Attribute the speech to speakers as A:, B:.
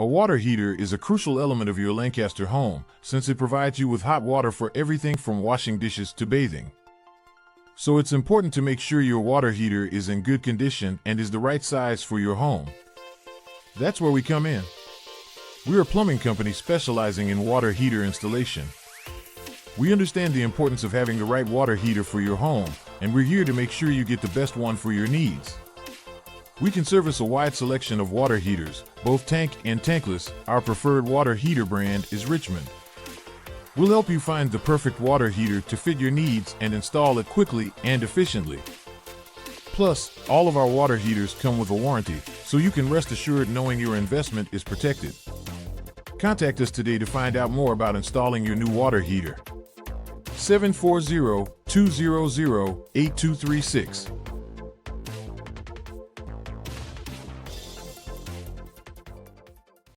A: A water heater is a crucial element of your Lancaster home since it provides you with hot water for everything from washing dishes to bathing. So it's important to make sure your water heater is in good condition and is the right size for your home. That's where we come in. We're a plumbing company specializing in water heater installation. We understand the importance of having the right water heater for your home, and we're here to make sure you get the best one for your needs. We can service a wide selection of water heaters, both tank and tankless. Our preferred water heater brand is Richmond. We'll help you find the perfect water heater to fit your needs and install it quickly and efficiently. Plus, all of our water heaters come with a warranty, so you can rest assured knowing your investment is protected. Contact us today to find out more about installing your new water heater. 740-200-8236